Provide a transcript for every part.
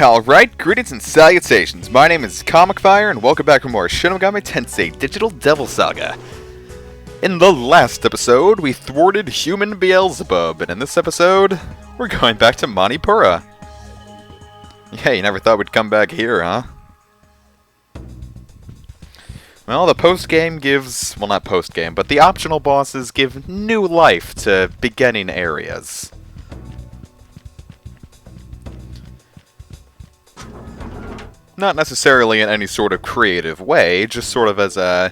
Alright, greetings and salutations. My name is Comic Fire, and welcome back for more Shin Megami Tensei Digital Devil Saga. In the last episode, we thwarted human Beelzebub, and in this episode, we're going back to Manipura. Yeah, you never thought we'd come back here, huh? Well, the post-game gives... well, not post-game, but the optional bosses give new life to beginning areas. Not necessarily in any sort of creative way, just sort of as a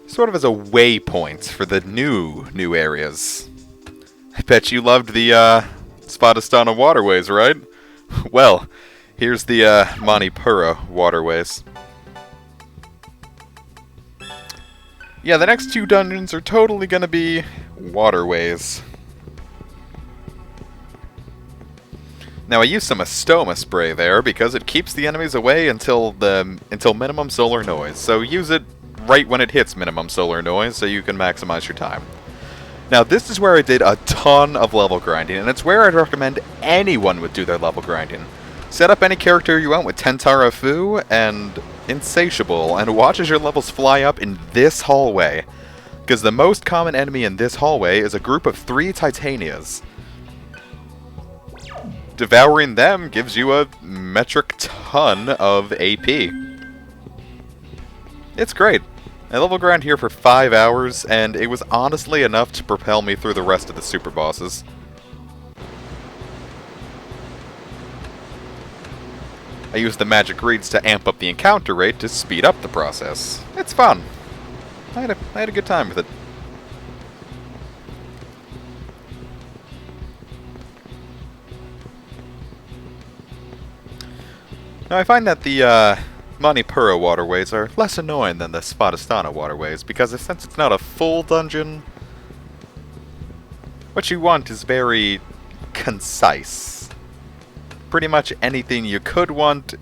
waypoint for the new areas. I bet you loved the Spadastana waterways, right? Well, here's the Manipura waterways. Yeah, the next two dungeons are totally gonna be waterways. Now, I used some Astoma spray there because it keeps the enemies away until minimum solar noise. So use it right when it hits minimum solar noise so you can maximize your time. Now, this is where I did a ton of level grinding, and it's where I'd recommend anyone would do their level grinding. Set up any character you want with Tentara Fu and Insatiable, and watch as your levels fly up in this hallway. Because the most common enemy in this hallway is a group of 3 Titanias. Devouring them gives you a metric ton of AP. It's great. I level grind here for 5 hours, and it was honestly enough to propel me through the rest of the super bosses. I used the magic reeds to amp up the encounter rate to speed up the process. It's fun. I had a good time with it. Now, I find that the Manipura waterways are less annoying than the Spadastana waterways, because since it's not a full dungeon, what you want is very concise. Pretty much anything you could want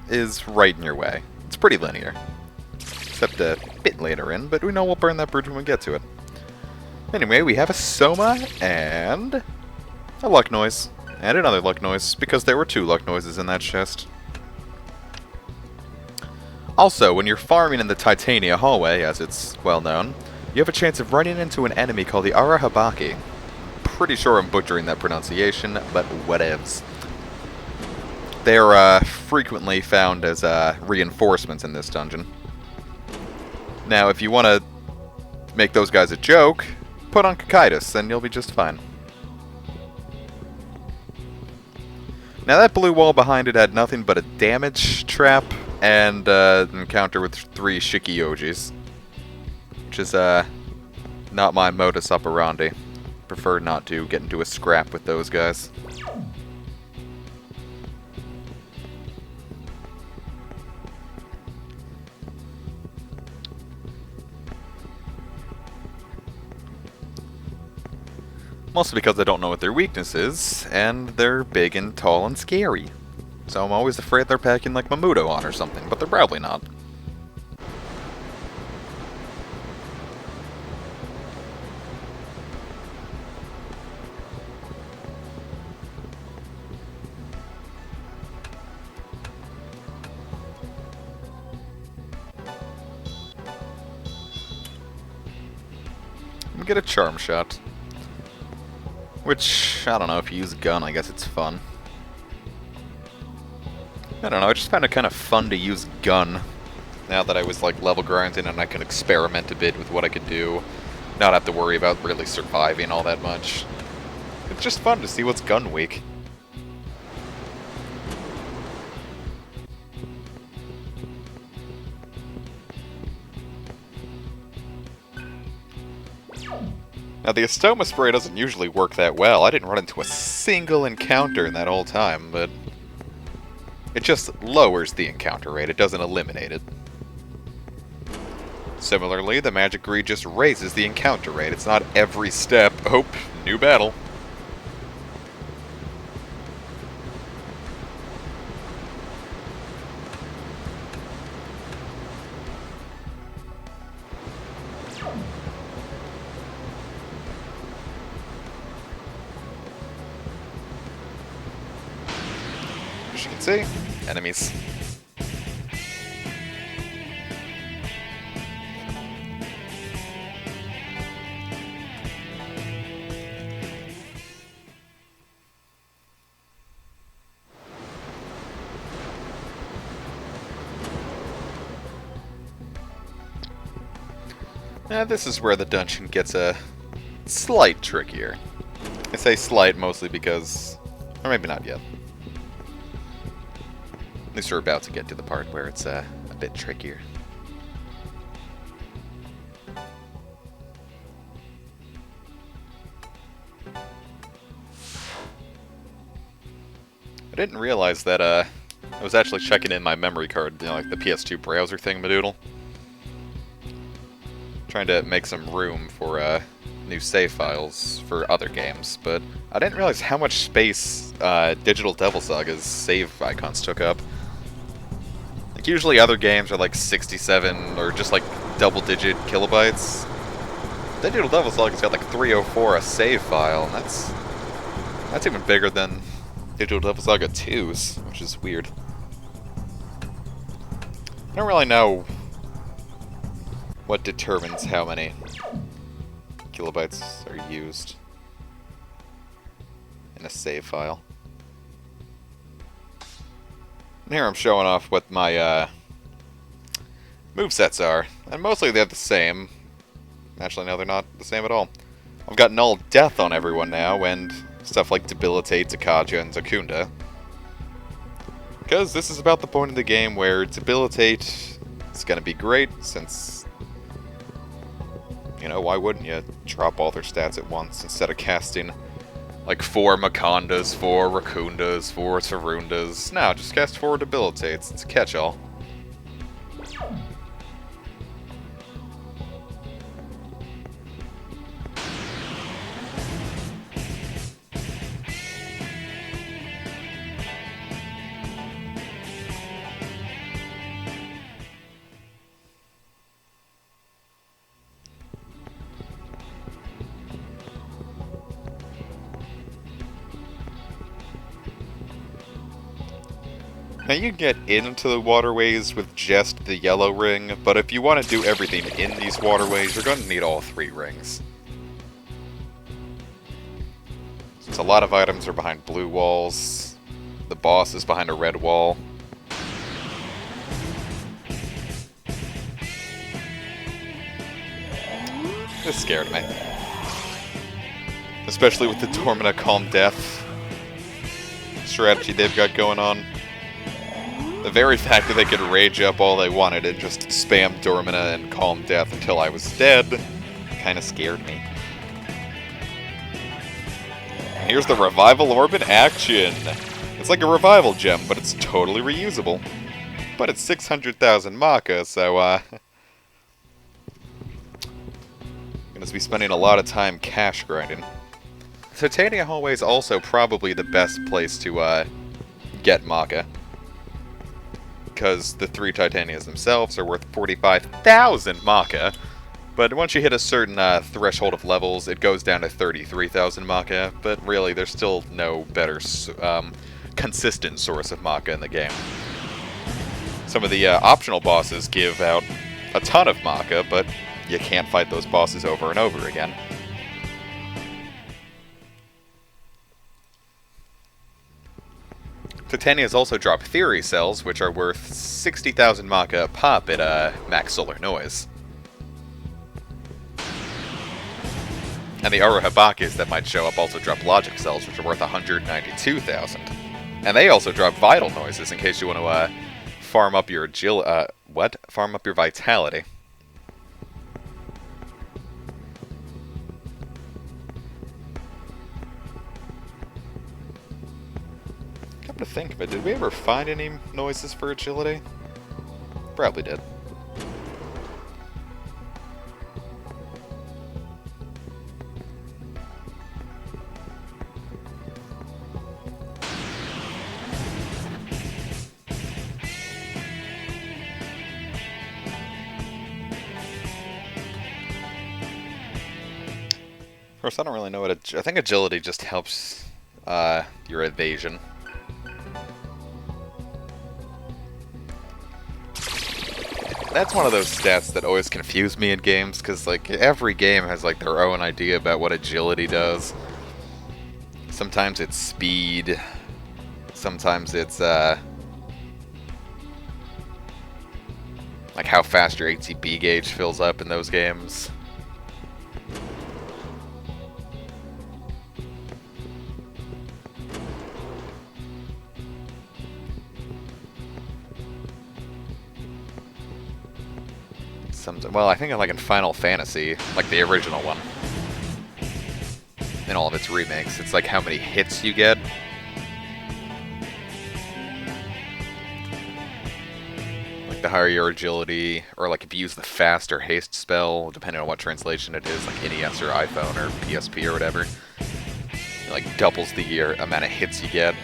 is right in your way. It's pretty linear. Except a bit later in, but we know we'll burn that bridge when we get to it. Anyway, we have a Soma and a luck noise. And another luck noise, because there were 2 luck noises in that chest. Also, when you're farming in the Titania hallway, as it's well known, you have a chance of running into an enemy called the Arahabaki. Pretty sure I'm butchering that pronunciation, but whatevs. They're frequently found as reinforcements in this dungeon. Now, if you want to make those guys a joke, put on Kakaitis, and you'll be just fine. Now, that blue wall behind it had nothing but a damage trap and an encounter with 3 Shikiyojis. Which is, not my modus operandi. Prefer not to get into a scrap with those guys. Mostly because I don't know what their weakness is, and they're big and tall and scary. So I'm always afraid they're packing like Mamuto on or something, but they're probably not. Get a charm shot. Which, I don't know, if you use a gun, I guess it's fun. I don't know, I just found it kind of fun to use gun. Now that I was, like, level grinding and I can experiment a bit with what I could do. Not have to worry about really surviving all that much. It's just fun to see what's gun weak. Now, the Astoma spray doesn't usually work that well. I didn't run into a single encounter in that whole time, but it just lowers the encounter rate. It doesn't eliminate it. Similarly, the magic reed just raises the encounter rate. It's not every step. Oh, new battle. as you can see, enemies. Now this is where the dungeon gets a slight trickier. I say slight mostly because, or maybe not yet. At least we're about to get to the part where it's a bit trickier. I didn't realize that I was actually checking in my memory card, you know, like the PS2 browser thingamadoodle. Trying to make some room for new save files for other games, but I didn't realize how much space Digital Devil Saga's save icons took up. Like, usually other games are like 67 or just like double-digit kilobytes. Digital Devil Saga's got like 304 a save file, and that's even bigger than Digital Devil Saga 2's, which is weird. I don't really know what determines how many kilobytes are used in a save file. And here I'm showing off what my movesets are, and mostly they're the same. Actually, no, they're not the same at all. I've got Null Death on everyone now, and stuff like Debilitate, Zakaja, and Zakunda. Because this is about the point of the game where Debilitate is going to be great, since, you know, why wouldn't you drop all their stats at once instead of casting like 4 Makondas, 4 Rakundas, 4 Tarundas? No, just cast 4 Debilitates. It's a catch-all. Now you can get into the waterways with just the yellow ring, but if you want to do everything in these waterways, you're going to need all 3 rings. Since a lot of items are behind blue walls, the boss is behind a red wall. This scared me. Especially with the Dormina Calm Death strategy they've got going on. The very fact that they could rage up all they wanted and just spam Dormina and Calm Death until I was dead kind of scared me. And here's the Revival Orb in action! It's like a revival gem, but it's totally reusable. But it's 600,000 Maka, so I'm gonna be spending a lot of time cash grinding. Titania Hallway is also probably the best place to get Maka, because the 3 Titanias themselves are worth 45,000 Maka, but once you hit a certain threshold of levels, it goes down to 33,000 Maka, but really, there's still no better consistent source of Maka in the game. Some of the optional bosses give out a ton of Maka, but you can't fight those bosses over and over again. Titania's also drop Theory Cells, which are worth 60,000 Maka a pop at max solar noise. And the Aruhabakis that might show up also drop Logic Cells, which are worth 192,000. And they also drop Vital Noises in case you want to farm up your farm up your Vitality. To think of it, did we ever find any noises for agility? Probably did. Of course, I don't really know what I think agility just helps your evasion. That's one of those stats that always confuse me in games, because like every game has like their own idea about what agility does. Sometimes it's speed. Sometimes it's like how fast your ATB gauge fills up in those games. Well, I think like in Final Fantasy, like the original one, in all of its remakes, it's like how many hits you get. Like the higher your agility, or like if you use the fast or haste spell, depending on what translation it is, like NES or iPhone or PSP or whatever, it like doubles the amount of hits you get.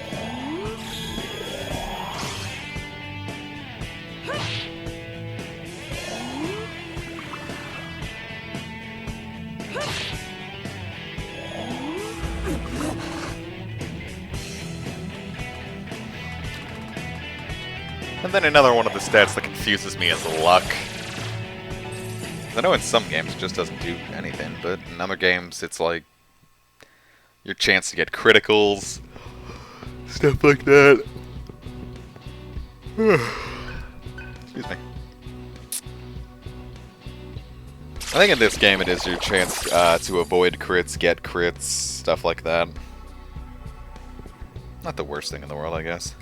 And then another one of the stats that confuses me is luck. I know in some games it just doesn't do anything, but in other games it's like your chance to get criticals, stuff like that. Excuse me. I think in this game it is your chance to avoid crits, get crits, stuff like that. Not the worst thing in the world, I guess.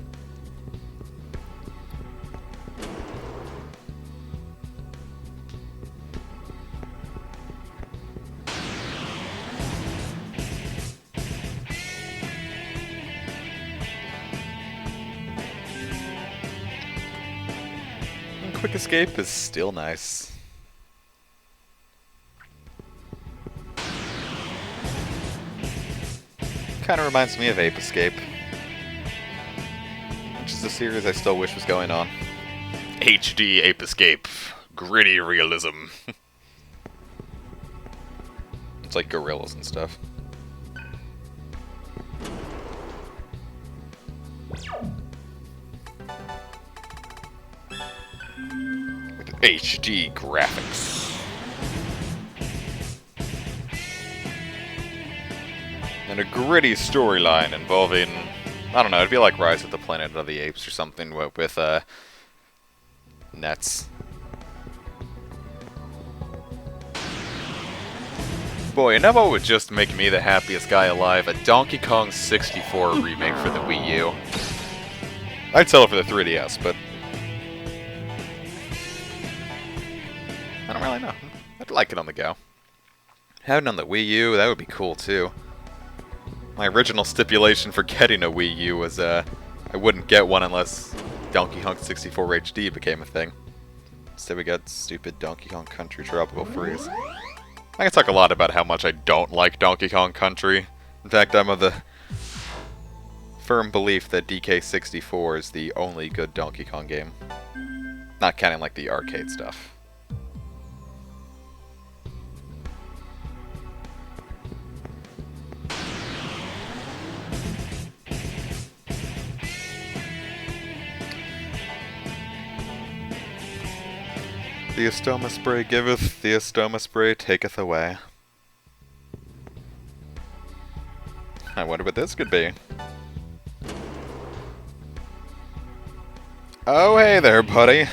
Quick escape is still nice. Kind of reminds me of Ape Escape, which is a series I still wish was going on. HD Ape Escape. Gritty realism. It's like gorillas and stuff. HD graphics. And a gritty storyline involving, I don't know, it'd be like Rise of the Planet of the Apes or something with nets. Boy, you know what would just make me the happiest guy alive? A Donkey Kong 64 remake for the Wii U. I'd sell it for the 3DS, but I don't really know. I'd like it on the go. Having it on the Wii U, that would be cool too. My original stipulation for getting a Wii U was I wouldn't get one unless Donkey Kong 64 HD became a thing. Instead we got stupid Donkey Kong Country Tropical Freeze. I can talk a lot about how much I don't like Donkey Kong Country. In fact, I'm of the firm belief that DK64 is the only good Donkey Kong game. Not counting like the arcade stuff. The Astoma Spray giveth, the Astoma Spray taketh away. I wonder what this could be. Oh, hey there, buddy.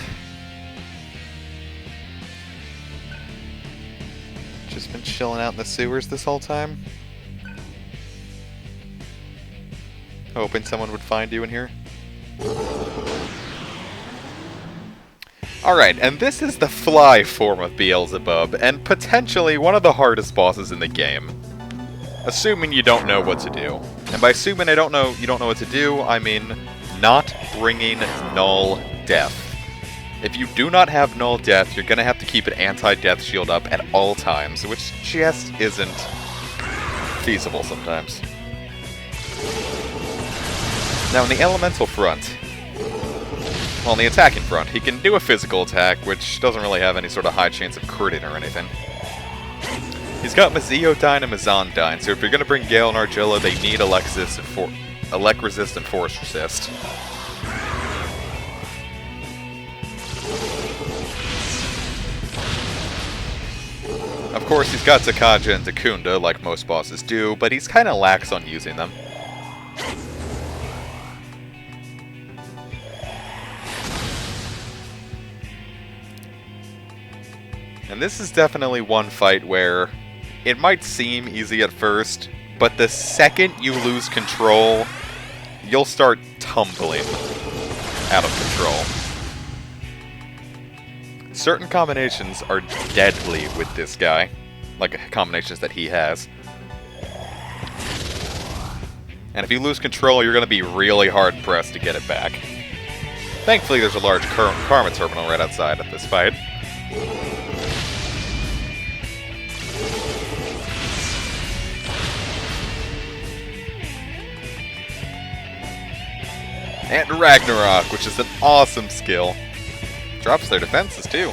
Just been chilling out in the sewers this whole time? Hoping someone would find you in here? Alright, and this is the fly form of Beelzebub, and potentially one of the hardest bosses in the game. Assuming you don't know what to do. And by assuming you don't know what to do, I mean not bringing null death. If you do not have null death, you're gonna have to keep an anti-death shield up at all times, which just isn't feasible sometimes. Now, on the elemental front, well, on the attacking front, he can do a physical attack, which doesn't really have any sort of high chance of critting or anything. He's got Maziodyne and Mazondyne, so if you're going to bring Gale and Argilla, they need Elect Resist and Force Resist. course, he's got Sakaja and Takunda, like most bosses do, but he's kind of lax on using them. And this is definitely one fight where it might seem easy at first, but the second you lose control, you'll start tumbling out of control. Certain combinations are deadly with this guy, like combinations that he has. And if you lose control, you're going to be really hard-pressed to get it back. Thankfully, there's a large Karma terminal right outside of this fight. And Ragnarok, which is an awesome skill. Drops their defenses, too.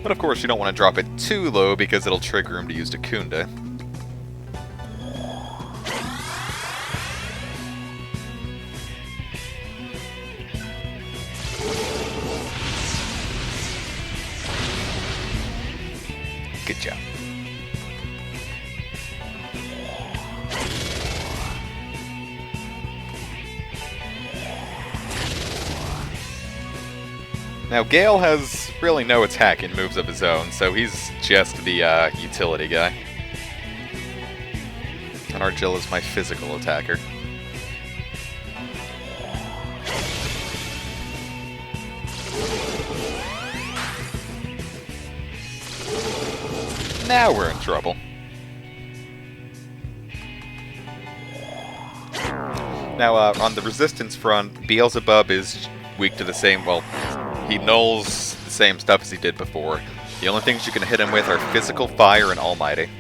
But of course, you don't want to drop it too low because it'll trigger him to use Takunda. Good job. Now, Gale has really no attacking moves of his own, so he's just the utility guy. And Argil is my physical attacker. Now we're in trouble. Now, on the resistance front, Beelzebub is weak to the same, well, he nulls the same stuff as he did before. The only things you can hit him with are Physical, Fire, and Almighty.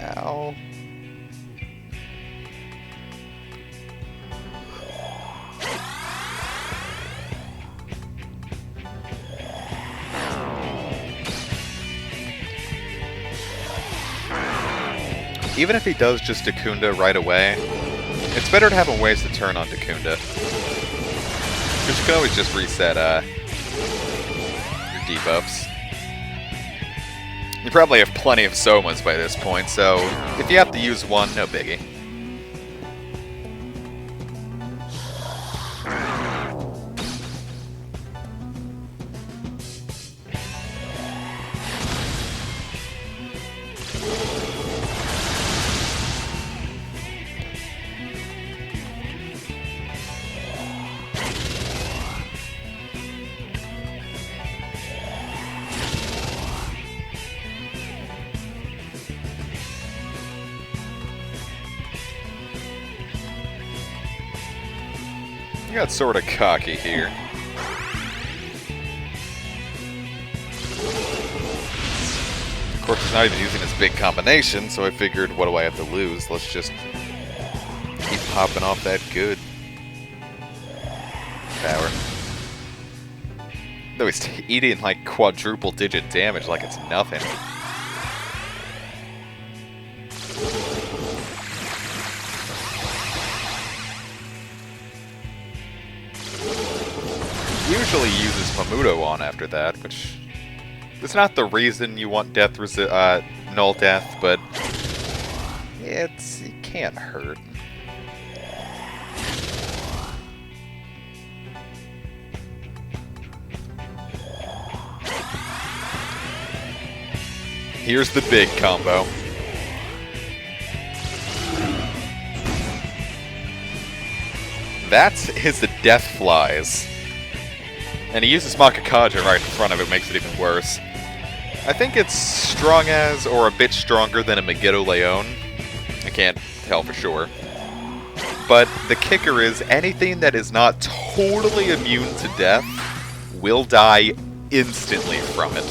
Ow. Even if he does just Takunda right away, it's better to have him waste a turn on Takunda. Because you can always just reset your debuffs. You probably have plenty of Somas by this point, so if you have to use one, no biggie. You got sort of cocky here. Of course, he's not even using his big combination, so I figured, what do I have to lose? Let's just keep popping off that good power. Though he's eating like quadruple digit damage like it's nothing. Usually uses Mamuto on after that, which is not the reason you want death null death, but it can't hurt. Here's the big combo. That's his Death Flies. And he uses Makakaja right in front of it, makes it even worse. I think it's strong as, or a bit stronger than a Megiddo Leon. I can't tell for sure. But the kicker is, anything that is not totally immune to death will die instantly from it.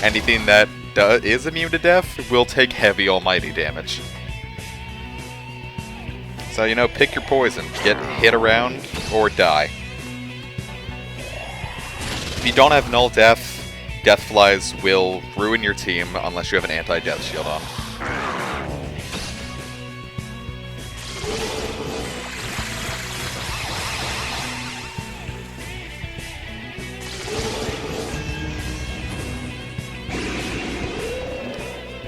Anything that is immune to death will take heavy almighty damage. So, you know, pick your poison. Get hit around, or die. If you don't have null death, Death Flies will ruin your team unless you have an anti-death shield on.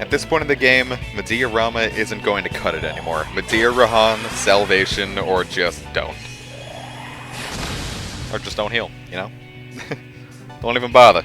At this point in the game, Medea Rama isn't going to cut it anymore. Medea Rahan, Salvation, or just don't. Or just don't heal, you know? Don't even bother.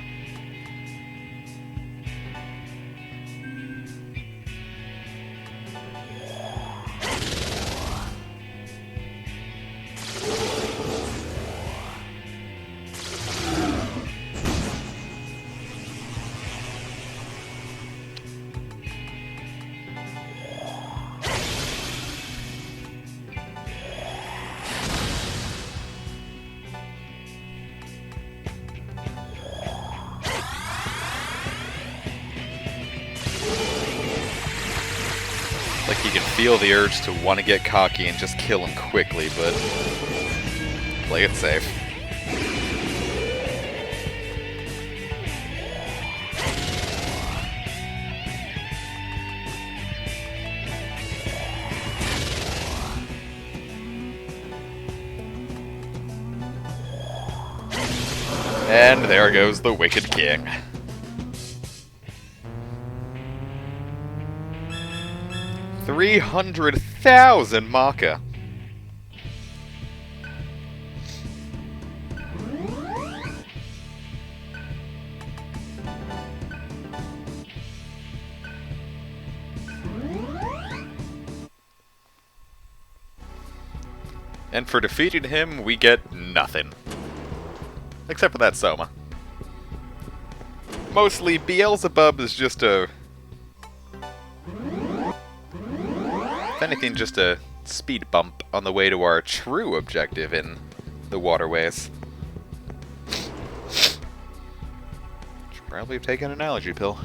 Like you can feel the urge to want to get cocky and just kill him quickly, but play it safe. And there goes the Wicked King. $300,000 Maka. And for defeating him, we get nothing. Except for that Soma. Mostly, Beelzebub is just a... if anything, just a speed bump on the way to our true objective in the waterways. Should probably have taken an allergy pill.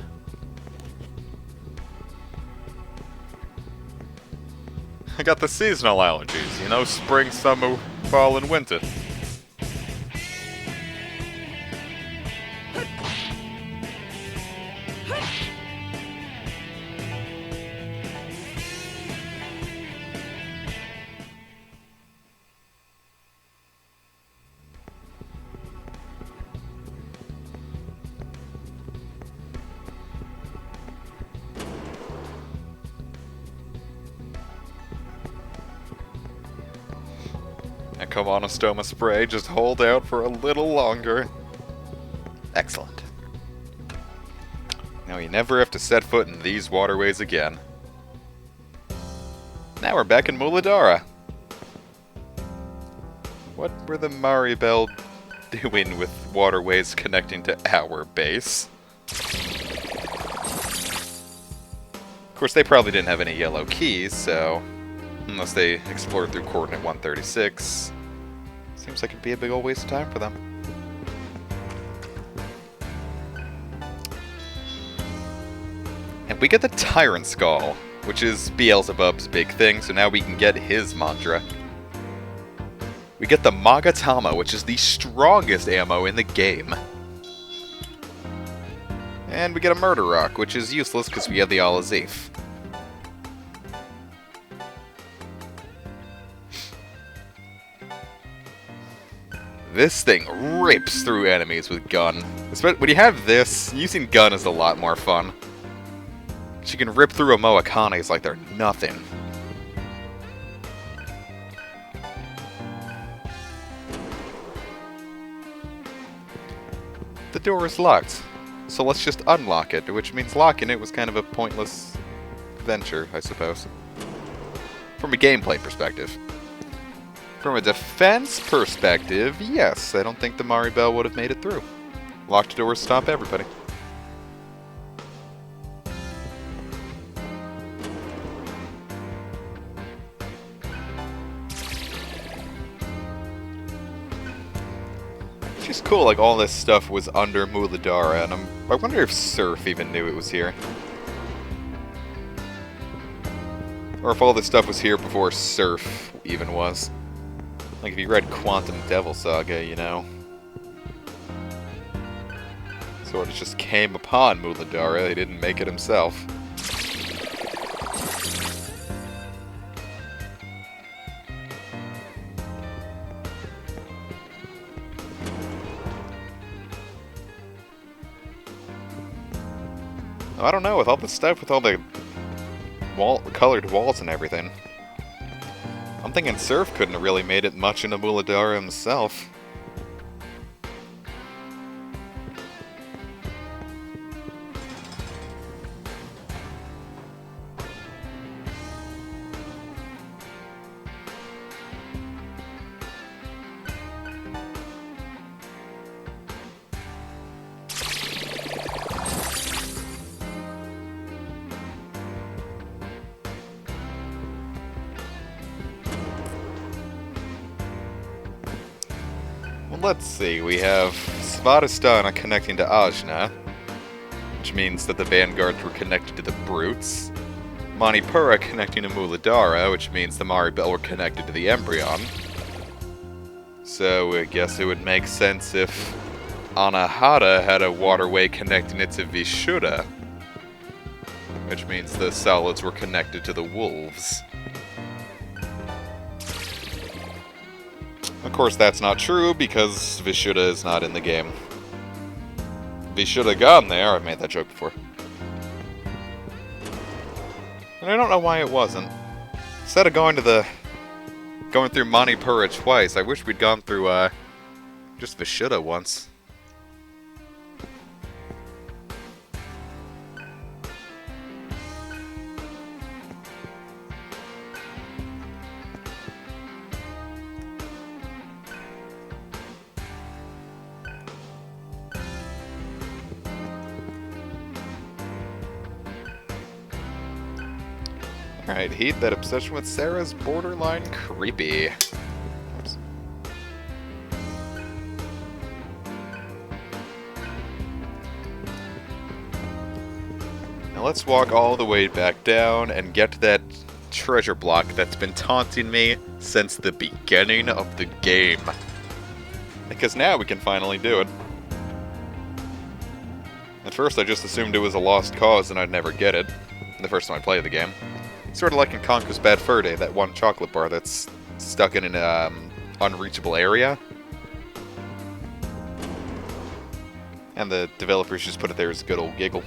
I got the seasonal allergies, you know, spring, summer, fall, and winter. And come on, Astoma Spray, just hold out for a little longer. Excellent. Now you never have to set foot in these waterways again. Now we're back in Muladhara. What were the Maribel doing with waterways connecting to our base? Of course, they probably didn't have any yellow keys, so... unless they explored through coordinate 136. Seems like it'd be a big old waste of time for them. And we get the Tyrant Skull, which is Beelzebub's big thing, so now we can get his mantra. We get the Magatama, which is the strongest ammo in the game. And we get a Murder Rock, which is useless because we have the Al-Azif. This thing rips through enemies with gun. When you have this, using gun is a lot more fun. You can rip through a Moakanes like they're nothing. The door is locked, so let's just unlock it, which means locking it was kind of a pointless venture, I suppose. From a gameplay perspective. From a defense perspective, yes, I don't think the Maribel would have made it through. Locked doors stop everybody. It's just cool, like all this stuff was under Muladhara, and I wonder if Surf even knew it was here. Or if all this stuff was here before Surf even was. Like if you read Quantum Devil Saga, you know. Sort of just came upon Muladhara, he didn't make it himself. I don't know, with all this stuff, with all the colored walls and everything. I'm thinking Surf couldn't have really made it much into Muladhara himself. Let's see, we have Svadhisthana connecting to Ajna, which means that the vanguards were connected to the Brutes. Manipura connecting to Muladhara, which means the Maribel were connected to the Embryon. So I guess it would make sense if Anahata had a waterway connecting it to Vishuddha, which means the Solids were connected to the Wolves. Of course, that's not true, because Vishuddha is not in the game. Vishuddha gone there, I've made that joke before. And I don't know why it wasn't. Instead of going through Manipura twice, I wish we'd gone through, just Vishuddha once. Alright, Heat, that obsession with Sarah's borderline creepy. Oops. Now let's walk all the way back down and get to that treasure block that's been taunting me since the beginning of the game. Because now we can finally do it. At first I just assumed it was a lost cause and I'd never get it, the first time I played the game. Sort of like in Conker's Bad Fur Day, that one chocolate bar that's stuck in an unreachable area. And the developers just put it there as a good old giggle.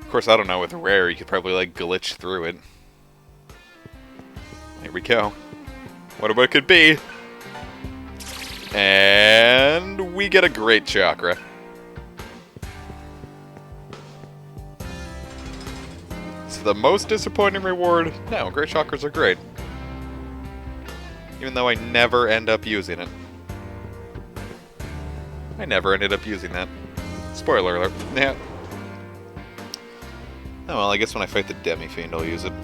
Of course, I don't know, with Rare, you could probably, like, glitch through it. Here we go. Whatever it could be. And we get a great chakra. So the most disappointing reward? No, great chakras are great. Even though I never end up using it. I never ended up using that. Spoiler alert. Yeah. Oh well, I guess when I fight the Demi-Fiend I'll use it.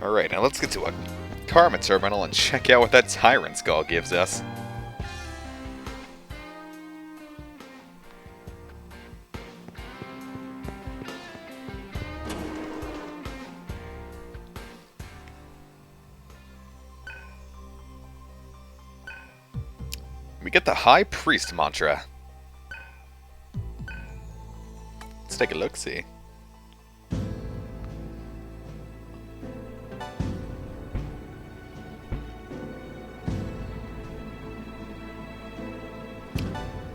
Alright, now let's get to a Karma Terminal and check out what that Tyrant Skull gives us. We get the High Priest mantra. Let's take a look-see.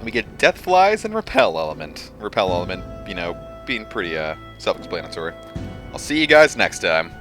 We get Death Flies and Repel Element. Repel Element, you know, being pretty self-explanatory. I'll see you guys next time.